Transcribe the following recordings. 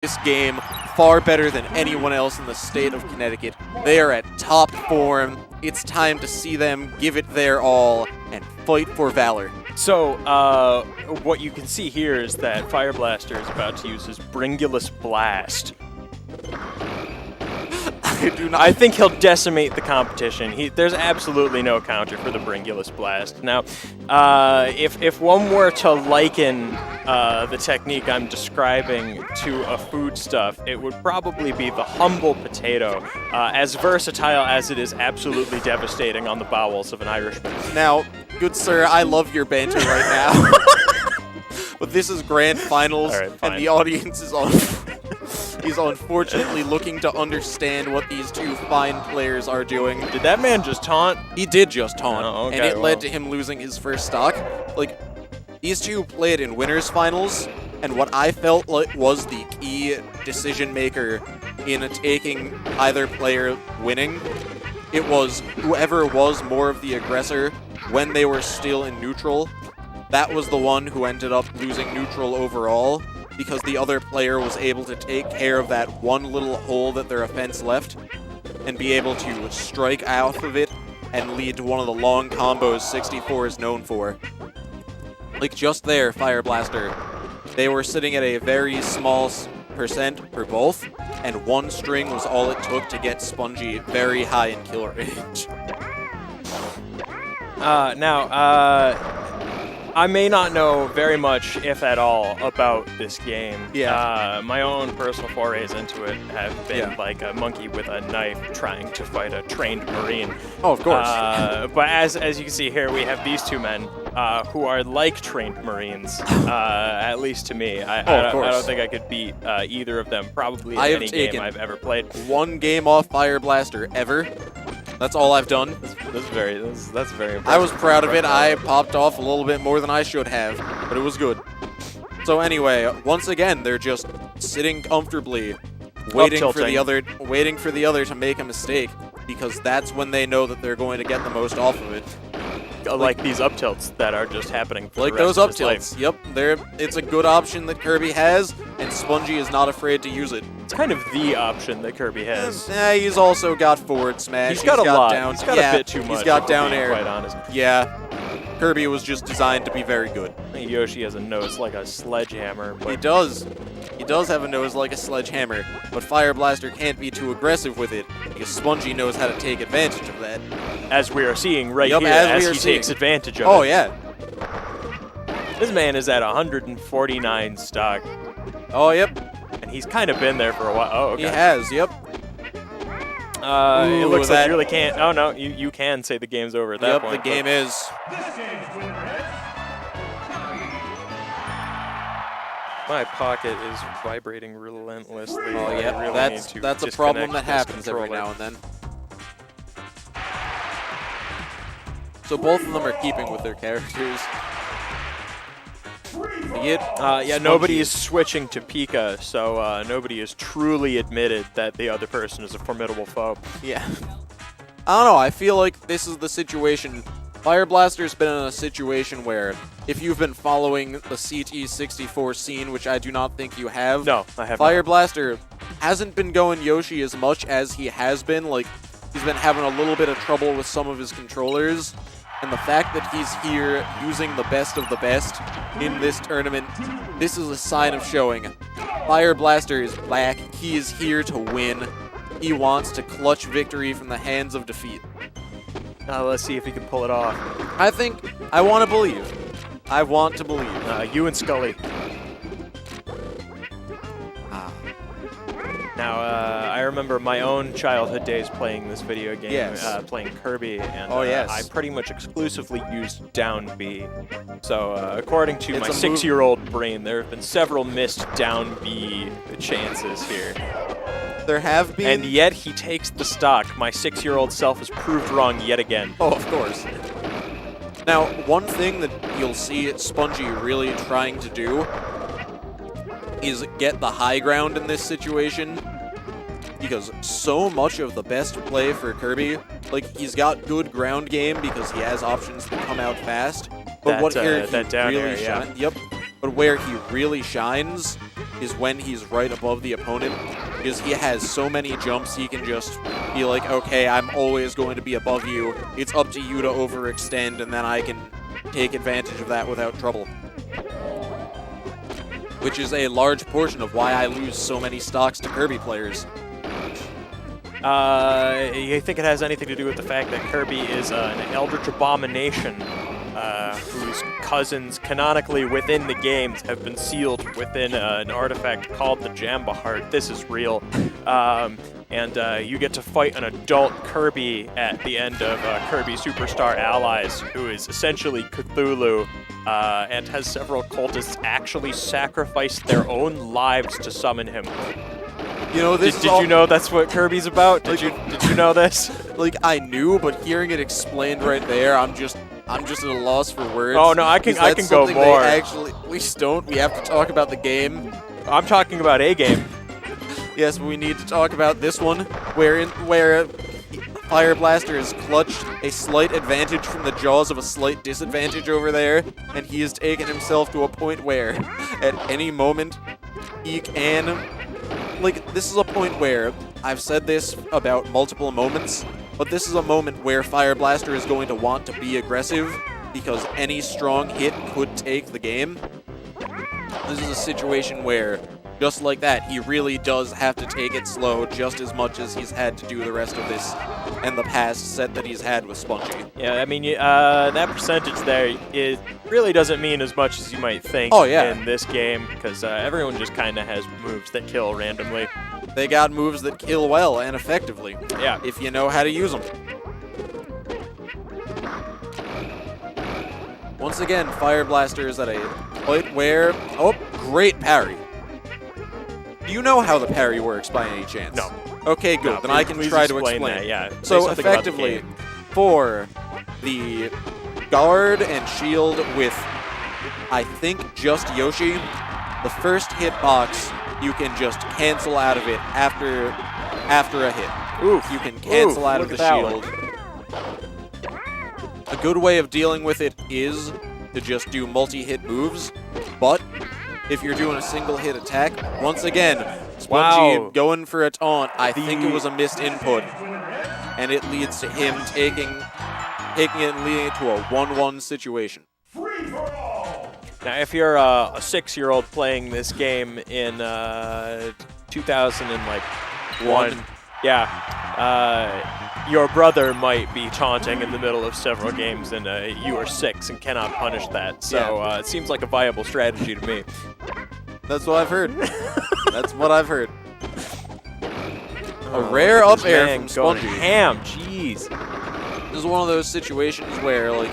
this game far better than anyone else in the state of Connecticut. They are at top form. It's time to see them give it their all and fight for valor. So, what you can see here is that Fireblaster is about to use his Bringulus Blast. I think he'll decimate the competition. There's absolutely no counter for the Bringulus Blast. Now, if one were to liken the technique I'm describing to a foodstuff, it would probably be the humble potato, as versatile as it is absolutely devastating on the bowels of an Irishman. Now, good sir, I love your banter right now. But this is grand finals, All right, fine. and the audience is on. He's unfortunately looking to understand what these two fine players are doing. Did that man just taunt? He did just taunt, Oh, okay, and it well. led to him losing his first stock. Like, these two played in winners finals, and what I felt like was the key decision maker in taking either player winning, it was whoever was more of the aggressor when they were still in neutral. That was the one who ended up losing neutral overall, because the other player was able to take care of that one little hole that their offense left and be able to strike out of it and lead to one of the long combos 64 is known for. Like just there, Fireblaster, they were sitting at a very small percent for both, and one string was all it took to get Spongy very high in kill range. I may not know very much, if at all, about this game. Yeah. My own personal forays into it have been like a monkey with a knife trying to fight a trained Marine. Oh, of course. But as you can see here, we have these two men who are like trained Marines, at least to me. I don't think I could beat either of them, probably in any game I've ever played. One game off Fireblaster ever. That's all I've done. That's very impressive. I was proud of it. I popped off a little bit more than I should have, but it was good. So anyway, once again, they're just sitting comfortably, waiting for the other to make a mistake, because that's when they know that they're going to get the most off of it. Like these up tilts that are just happening for like the rest those of up his tilts. life. Yep, it's a good option that Kirby has, and Spongy is not afraid to use it. It's kind of the option that Kirby has. He's also got forward smash. He's got a lot. Down, He's got a bit too much. He's got down air. Quite honest. Yeah, Kirby was just designed to be very good. Yoshi has a nose like a sledgehammer. But He does. He does have a nose like a sledgehammer, but Fireblaster can't be too aggressive with it, because Spongy knows how to take advantage of that. as we are seeing right here, as he takes advantage of Oh, it. yeah. This man is at 149 stock. Oh, yep. And he's kind of been there for a while. Oh, okay. He has, yep. It looks like you really can't. Oh, no, you can say the game's over at that point. Yep, the game is. My pocket is vibrating relentlessly. Oh, yeah, I really that's need to a problem that disconnect happens this every controller. now and then. So both of them are keeping with their characters. Yeah, nobody is switching to Pika, so nobody has truly admitted that the other person is a formidable foe. Yeah. I don't know, I feel like this is the situation. Fireblaster's been in a situation where if you've been following the CT64 scene, which I do not think you have. No, I have not. Fireblaster hasn't been going Yoshi as much as he has been. Like, he's been having a little bit of trouble with some of his controllers. And the fact that he's here using the best of the best in this tournament, this is a sign of showing. Fireblaster is back. He is here to win. He wants to clutch victory from the hands of defeat. Let's see if he can pull it off. I want to believe. I want to believe. You and Scully. Now, I remember my own childhood days playing this video game, playing Kirby, and I pretty much exclusively used down B. So, according to my 6-year-old brain, there have been several missed down B chances here. There have been. And yet he takes the stock. My 6-year-old self is proved wrong yet again. Oh, of course. Now, one thing that you'll see Spongy really trying to do is get the high ground in this situation, because so much of the best play for Kirby, like, he's got good ground game because he has options that come out fast, but But where he really shines is when he's right above the opponent, because he has so many jumps he can just be like, okay, I'm always going to be above you. It's up to you to overextend, and then I can take advantage of that without trouble. Which is a large portion of why I lose so many stocks to Kirby players. You think it has anything to do with the fact that Kirby is an Eldritch Abomination, whose cousins canonically within the games have been sealed within an artifact called the Jamba Heart? This is real. And you get to fight an adult Kirby at the end of Kirby Superstar Allies, who is essentially Cthulhu, and has several cultists actually sacrifice their own lives to summon him. You know, this did you know that's what Kirby's about? Did you know this? Like, I knew, but hearing it explained right there, I'm just at a loss for words. Oh no, I can go more. We don't. We have to talk about the game. I'm talking about a game. Yes, but we need to talk about this one, where Fireblaster has clutched a slight advantage from the jaws of a slight disadvantage over there, and he has taken himself to a point where, at any moment, he can... Like, this is a point where, I've said this about multiple moments, but this is a moment where Fireblaster is going to want to be aggressive, because any strong hit could take the game. This is a situation where, just like that, he really does have to take it slow just as much as he's had to do the rest of this and the past set that he's had with Spongy. Yeah, I mean, that percentage there, it really doesn't mean as much as you might think in this game, because everyone just kind of has moves that kill randomly. They got moves that kill well and effectively. Yeah. If you know how to use them. Once again, Fireblaster is at a point where... Oh, great parry. Do you know how the parry works by any chance? No. Okay, good. No, then I can try to explain. That, yeah. So effectively, for the guard and shield with, I think, just Yoshi, the first hitbox you can just cancel out of it after a hit. Oof. You can cancel out of the shield. A good way of dealing with it is to just do multi-hit moves, but if you're doing a single-hit attack, once again, Spongy going for a taunt. I think it was a missed input, and it leads to him taking it and leading it to a 1-1 situation. Now, if you're a 6-year-old playing this game in 2001, your brother might be taunting in the middle of several games, and you are 6 and cannot punish that. So it seems like a viable strategy to me. That's what I've heard. That's what I've heard. A rare up air from Spongy. Ham, jeez. This is one of those situations where, like,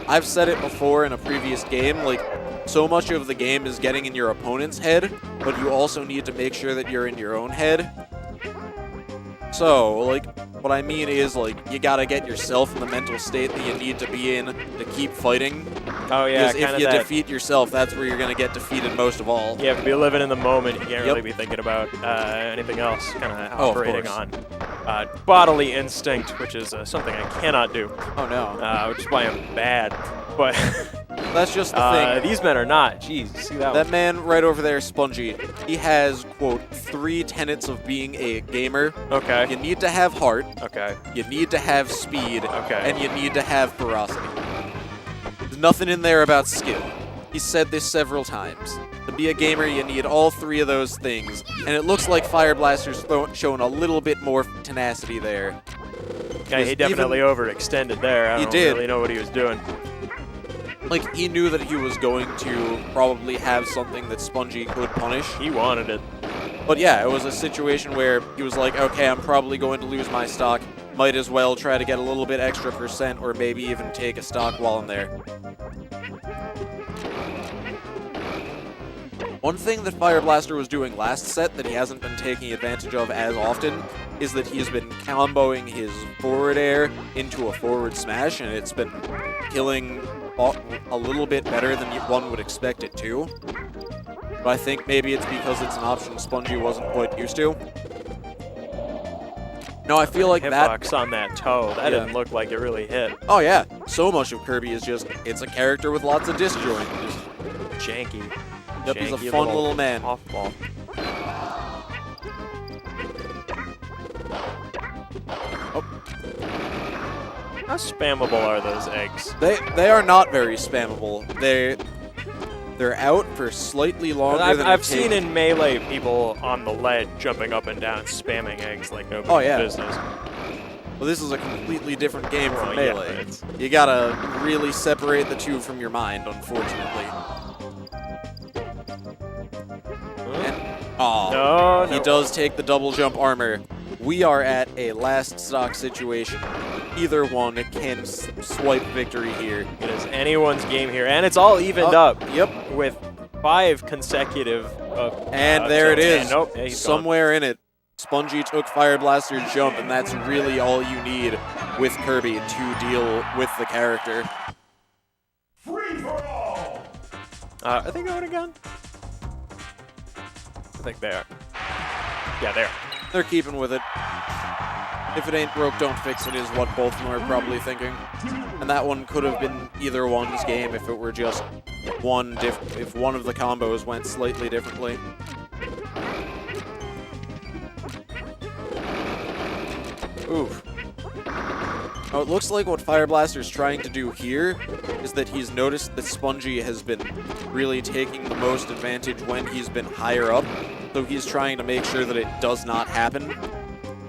I've said it before in a previous game, like, so much of the game is getting in your opponent's head, but you also need to make sure that you're in your own head. So, like, what I mean is, like, you gotta get yourself in the mental state that you need to be in to keep fighting. Oh, yeah, because if you defeat yourself, that's where you're gonna get defeated most of all. Yeah, if you're living in the moment, you can't really be thinking about anything else, kind of operating on bodily instinct, which is something I cannot do. Oh, no. Which is why I'm bad. But that's just the thing. These men are not. Jeez, see that one? That man right over there, Spongy, he has, quote, 3 tenets of being a gamer. Okay. You need to have heart. Okay. You need to have speed. Okay. And you need to have ferocity. There's nothing in there about skill. He's said this several times. To be a gamer, you need all 3 of those things. And it looks like Fireblaster's shown a little bit more tenacity there. Yeah, he definitely overextended there. I don't really know what he was doing. Like, he knew that he was going to probably have something that Spongy could punish. He wanted it. But yeah, it was a situation where he was like, okay, I'm probably going to lose my stock. Might as well try to get a little bit extra percent, or maybe even take a stock while I'm there. One thing that Fireblaster was doing last set that he hasn't been taking advantage of as often is that he's been comboing his forward air into a forward smash, and it's been killing a little bit better than one would expect it to. But I think maybe it's because it's an option Spongy wasn't quite used to. No, I feel like that hitbox on that toe, that didn't look like it really hit. Oh yeah, so much of Kirby is just, it's a character with lots of disjoint. Just janky. Yep, he's a Janky fun little man. Off ball. Oh. How spammable are those eggs? They are not very spammable. They're out for slightly longer than I've seen in Melee people on the ledge jumping up and down, spamming eggs like nobody's business. Well, this is a completely different game from Well, yeah, Melee. You gotta really separate the two from your mind, unfortunately. No. He does take the double jump armor. We are at a last stock situation. Either one can swipe victory here. It is anyone's game here, and it's all evened up. Yep. With 5 consecutive. And there it is. Nope, yeah, he's somewhere in it. Spongy took Fireblaster's jump, and that's really all you need with Kirby to deal with the character. Free for all. Are they going again? I think they are. Yeah, they are. They're keeping with it. If it ain't broke, don't fix it is what both of them are probably thinking. And that one could have been either one's game if it were just one if one of the combos went slightly differently. Oof. Oh, it looks like what Fireblaster's trying to do here is that he's noticed that Spongy has been really taking the most advantage when he's been higher up, so he's trying to make sure that it does not happen.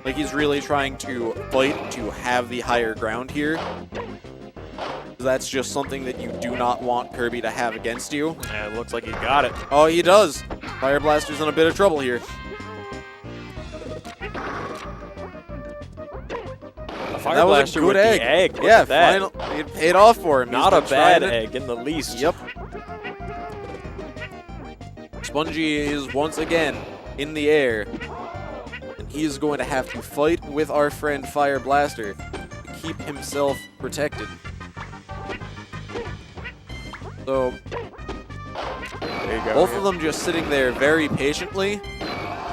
Like, he's really trying to fight to have the higher ground here. That's just something that you do not want Kirby to have against you. Yeah, it looks like he got it. Oh, he does. Fireblaster's in a bit of trouble here. That was a good egg. Look Yeah, at that. finally, it paid off for him. Not a bad egg in the least. Yep. Spongy is once again in the air. And he is going to have to fight with our friend Fireblaster to keep himself protected. So, There you go. both of them just sitting there very patiently.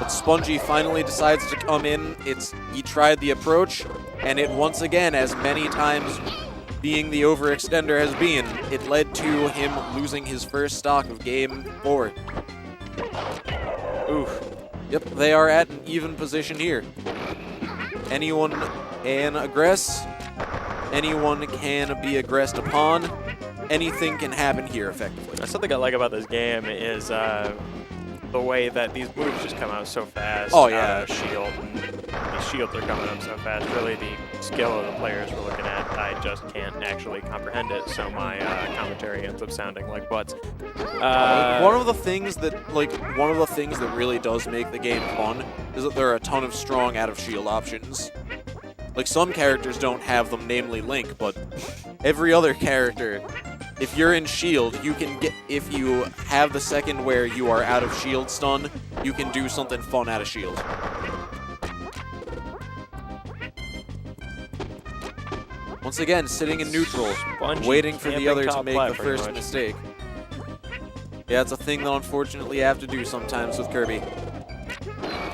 But Spongy finally decides to come in. He tried the approach, and it once again, as many times being the overextender has been, it led to him losing his first stock of game 4. Oof. Yep, they are at an even position here. Anyone can aggress. Anyone can be aggressed upon. Anything can happen here, effectively. That's something I like about this game is the way that these moves just come out so fast. Oh, yeah. Shield. And these shields are coming up so fast. Really, the skill of the players we're looking at, I just can't actually comprehend it, so my commentary ends up sounding like butts. One of the things that really does make the game fun is that there are a ton of strong out of shield options. Like, some characters don't have them, namely Link, but every other character, if you're in shield, you can get, if you have the second where you are out of shield stun, you can do something fun out of shield. Once again, sitting in neutral, Spongy waiting for the camping other to top make left, the pretty first much. mistake. Yeah, it's a thing that unfortunately you have to do sometimes with Kirby.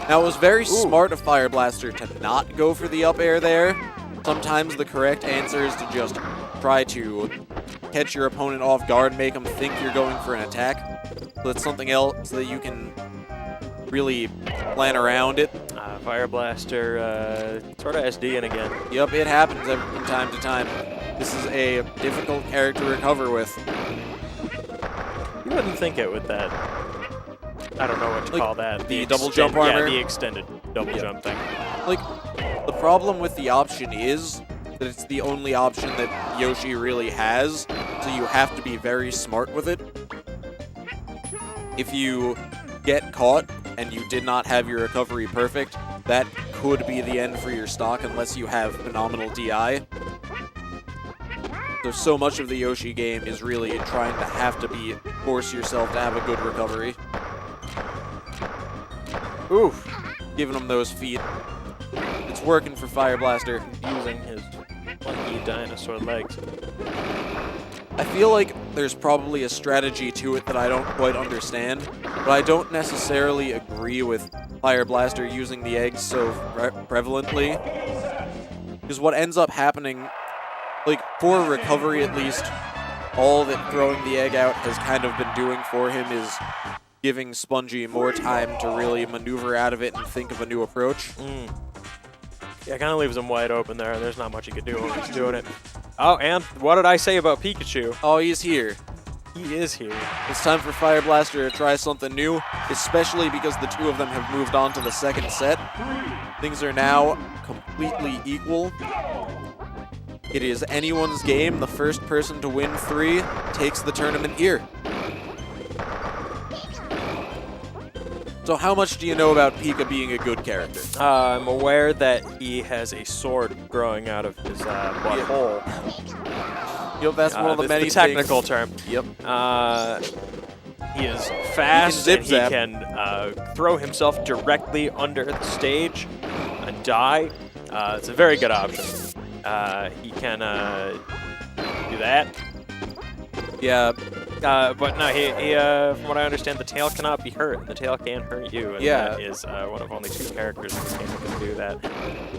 Now, it was very smart of Fireblaster to not go for the up air there. Sometimes the correct answer is to just try to catch your opponent off guard, make them think you're going for an attack. So that's something else so that you can really plan around it. Fireblaster sort of SDing again. Yep, it happens from time to time. This is a difficult character to recover with. You wouldn't think it with that. I don't know what to call that. The double jump armor? Yeah, the extended double jump thing. Like, the problem with the option is that it's the only option that Yoshi really has, so you have to be very smart with it. If you get caught and you did not have your recovery perfect, that could be the end for your stock unless you have phenomenal DI. So much of the Yoshi game is really trying to force yourself to have a good recovery. Oof. Giving him those feet. It's working for Fireblaster. Using his funky dinosaur legs. I feel like there's probably a strategy to it that I don't quite understand, but I don't necessarily agree with Fireblaster using the eggs so prevalently. Because what ends up happening, like, for recovery at least, all that throwing the egg out has kind of been doing for him is giving Spongy more time to really maneuver out of it and think of a new approach. Yeah, kind of leaves him wide open there. There's not much he could do when he's doing it. Oh, and what did I say about Pikachu? Oh, he's here. He is here. It's time for Fireblaster to try something new, especially because the two of them have moved on to the second set. Things are now completely equal. It is anyone's game. The first person to win 3 takes the tournament here. So how much do you know about Pika being a good character? I'm aware that he has a sword growing out of his butthole. Yep, that's one of the many the technical term. Yep. He is fast, He can and he zip-zap. can throw himself directly under the stage and die. It's a very good option. He can do that. Yeah. But no, from what I understand, the tail cannot be hurt. The tail can hurt you, and Yeah. that is one of only 2 characters in this game that can do that.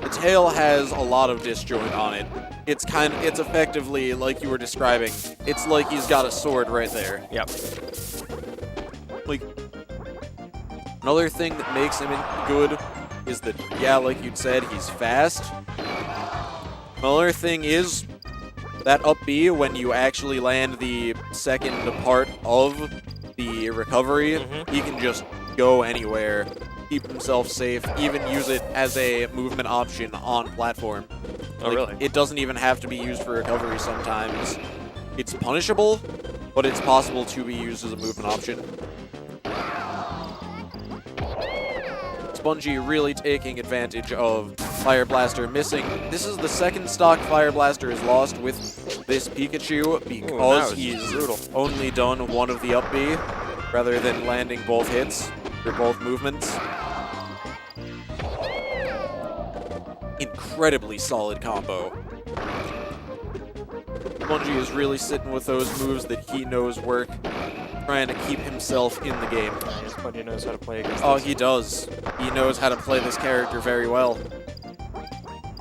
The tail has a lot of disjoint on it. It's effectively like you were describing. It's like he's got a sword right there. Yep. Like, another thing that makes him good is that, yeah, like you'd said, he's fast. Another thing is that up B, when you actually land the second part of the recovery, he can just go anywhere, keep himself safe, even use it as a movement option on platform. Oh, really? It doesn't even have to be used for recovery sometimes. It's punishable, but it's possible to be used as a movement option. Spongy really taking advantage of Fireblaster missing. This is the second stock Fireblaster has lost with this Pikachu because he's only done one of the up B rather than landing both hits for both movements. Incredibly solid combo. Spongy is really sitting with those moves that he knows work, trying to keep himself in the game. Spongy knows how to play against Oh, this. he does. He knows how to play this character very well.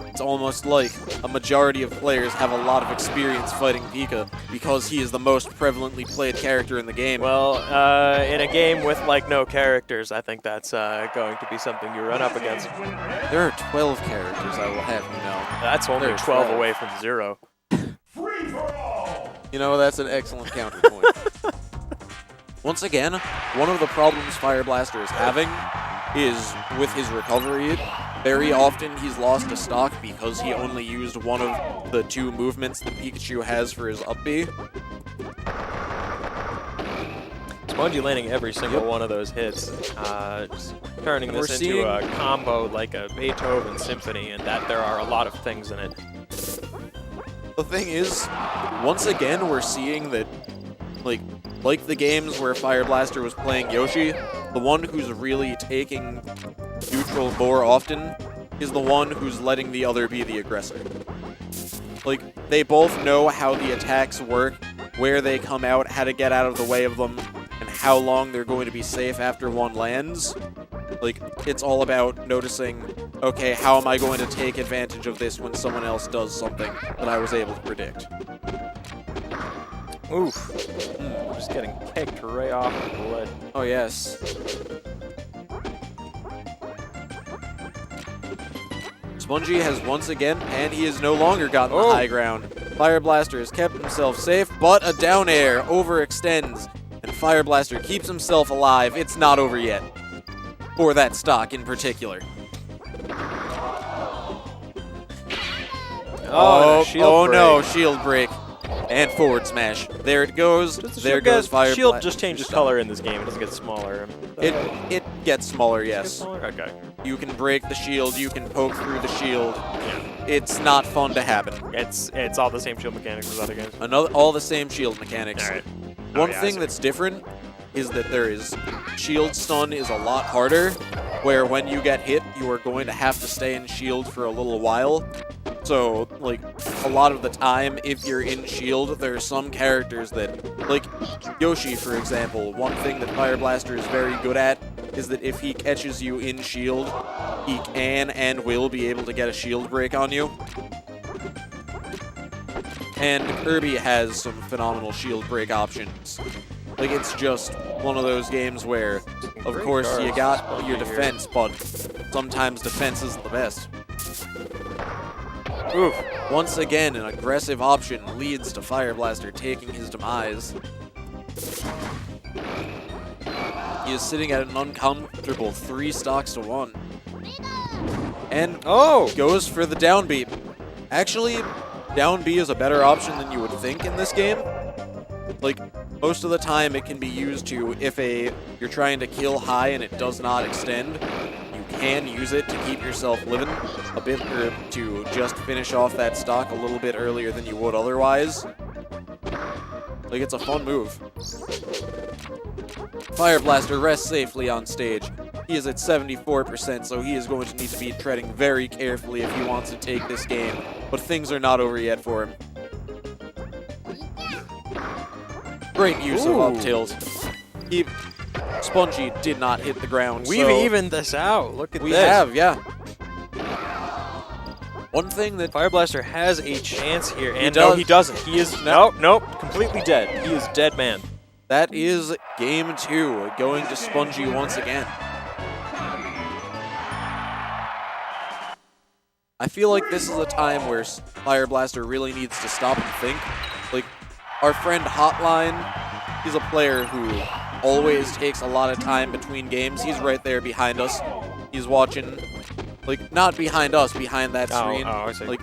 It's almost like a majority of players have a lot of experience fighting Pika because he is the most prevalently played character in the game. Well, in a game with, like, no characters, I think that's going to be something you run up against. There are 12 characters, I will have you know. That's only There are 12 12. away from 0. Free for all! You know, that's an excellent counterpoint. Once again, one of the problems Fireblaster is having is with his recovery. Very often he's lost a stock because he only used one of the 2 movements that Pikachu has for his up B. Spongy landing every single one of those hits, just turning And this we're into a combo like a Beethoven symphony, and that there are a lot of things in it. The thing is, once again, we're seeing that, like the games where Fireblaster was playing Yoshi, the one who's really taking neutral more often is the one who's letting the other be the aggressor. Like, they both know how the attacks work, where they come out, how to get out of the way of them, and how long they're going to be safe after one lands. Like, it's all about noticing, okay, how am I going to take advantage of this when someone else does something that I was able to predict? Oof. Just getting kicked right off the lid. Oh, yes. Spongy has once again, and he has no longer gotten the high ground. Fireblaster has kept himself safe, but a down air overextends, and Fireblaster keeps himself alive. It's not over yet. For that stock in particular. Oh, no, shield break. And forward smash. There it goes. There goes Fireblaster. Shield just changes color in this game. It doesn't get smaller. It gets smaller, yes. Smaller? Okay. You can break the shield. You can poke through the shield. Yeah. It's not fun to happen. It's all the same shield mechanics as other games. All the same shield mechanics. All right. One thing that's different is that there is shield stun is a lot harder, where when you get hit, you are going to have to stay in shield for a little while. So, like, a lot of the time, if you're in shield, there are some characters that, like Yoshi, for example, one thing that Fireblaster is very good at is that if he catches you in shield, he can and will be able to get a shield break on you. And Kirby has some phenomenal shield break options. Like, it's just one of those games where, of course, you got your defense, but sometimes defense isn't the best. Oof. Once again, an aggressive option leads to Fireblaster taking his demise. He is sitting at an uncomfortable 3 stocks to 1. And goes for the down B. Actually, down B is a better option than you would think in this game. Like, most of the time it can be used to, if you're trying to kill high and it does not extend, you can use it to keep yourself living a bit, or to just finish off that stock a little bit earlier than you would otherwise. Like, it's a fun move. Fireblaster rests safely on stage. He is at 74%, so he is going to need to be treading very carefully if he wants to take this game. But things are not over yet for him. Great use of up tilt. Spongy did not hit the ground. We've evened this out. Look at this. We have, yeah. One thing that Fireblaster has a chance here, and does. no, he doesn't. He is nope, completely dead. He is dead man. That is game 2, going to Spongy once again. I feel like this is a time where Fireblaster really needs to stop and think. Like, our friend Hotline, he's a player who always takes a lot of time between games. He's right there behind us. He's watching, like, not behind us, behind that screen. Oh, I see. Like,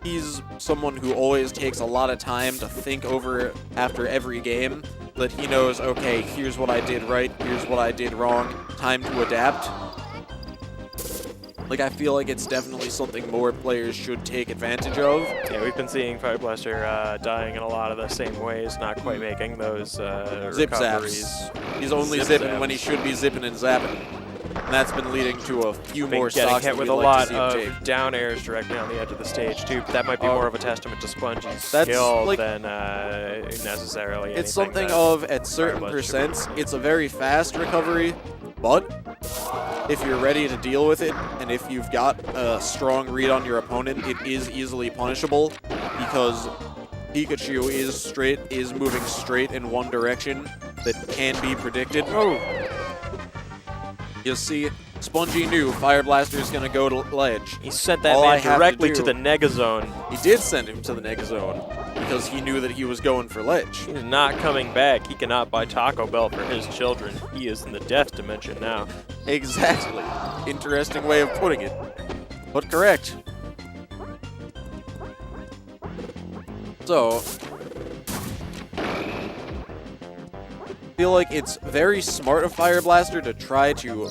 he's someone who always takes a lot of time to think over after every game, that he knows, okay, here's what I did right, here's what I did wrong, time to adapt. Like, I feel like it's definitely something more players should take advantage of. Yeah, we've been seeing Fireblaster dying in a lot of the same ways, not quite making those Zip recoveries. zaps. He's only Zip zipping zaps. when he should be zipping and zapping. And that's been leading to a few more Getting stocks hit that with we'd a like lot to see him of take. down airs directly on the edge of the stage, too. But that might be more of a testament to Spongy's That's, skill like, than necessarily It's anything something that of, at certain Fireblaster should percents, be. it's a very fast recovery, but if you're ready to deal with it, and if you've got a strong read on your opponent, it is easily punishable, because Pikachu is moving straight in one direction that can be predicted. Oh. You see, Spongy knew Fireblaster is going to go to ledge. He sent that All I man have to directly do- to the Nega Zone. He did send him to the Nega Zone, because he knew that he was going for ledge. He's not coming back. He cannot buy Taco Bell for his children. He is in the death dimension now. Exactly. Interesting way of putting it, but correct. So, I feel like it's very smart of Fireblaster to try to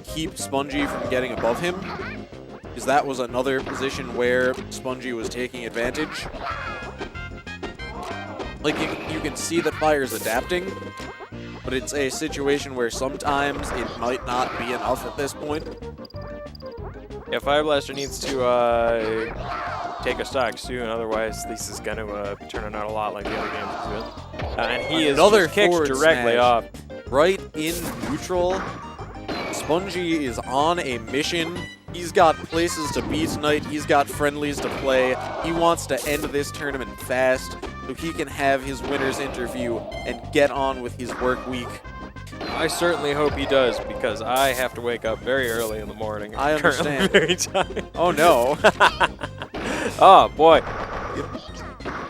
keep Spongy from getting above him, because that was another position where Spongy was taking advantage. Like, you can see that Fire's adapting, but it's a situation where sometimes it might not be enough at this point. Yeah, Fireblaster needs to take a stock soon, otherwise this is going to be turning out a lot like the other games he's been. And he is Another just kicked forward directly smash. off. Right in neutral. Spongy is on a mission. He's got places to be tonight. He's got friendlies to play. He wants to end this tournament fast so he can have his winner's interview and get on with his work week. I certainly hope he does, because I have to wake up very early in the morning. I I'm currently understand. very tired. Oh no. Oh, boy.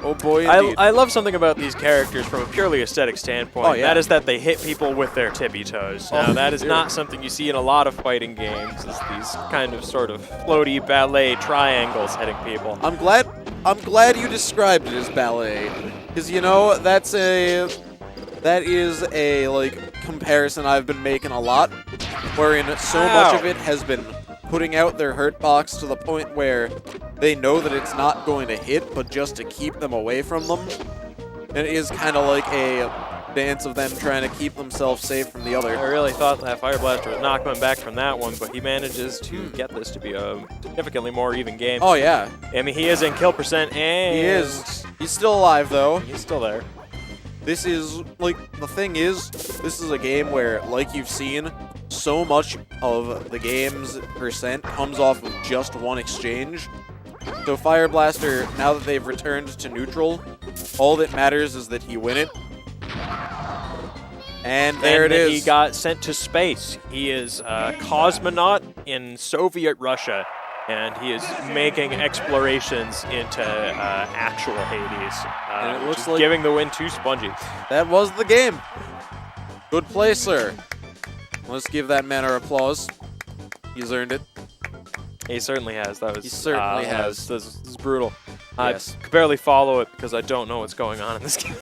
Oh boy indeed. I love something about these characters from a purely aesthetic standpoint. Oh, yeah. That is that they hit people with their tippy toes. Now, Oh, that is dude. not something you see in a lot of fighting games, is these kind of sort of floaty ballet triangles hitting people. I'm glad you described it as ballet, because you know that is a like comparison I've been making a lot, wherein so much of it has been putting out their hurt box to the point where they know that it's not going to hit, but just to keep them away from them. And it is kind of like a dance of them trying to keep themselves safe from the I other. really thought that Fireblaster was not coming back from that one, but he manages to get this to be a significantly more even game. Oh yeah, I mean, he is in kill percent, and he is. He's still alive though. He's still there. This is, like, the thing is, this is a game where, like you've seen, so much of the game's percent comes off of just one exchange. So Fireblaster, now that they've returned to neutral, all that matters is that he win it. And there it is. He got sent to space. He is a cosmonaut in Soviet Russia, and he is making explorations into actual Hades. And it which looks is like- giving the win to Spongy. That was the game. Good play, sir. Let's give that man our applause. He's earned it. He certainly has. That was He certainly has. This is brutal. Yes. I could barely follow it because I don't know what's going on in this game.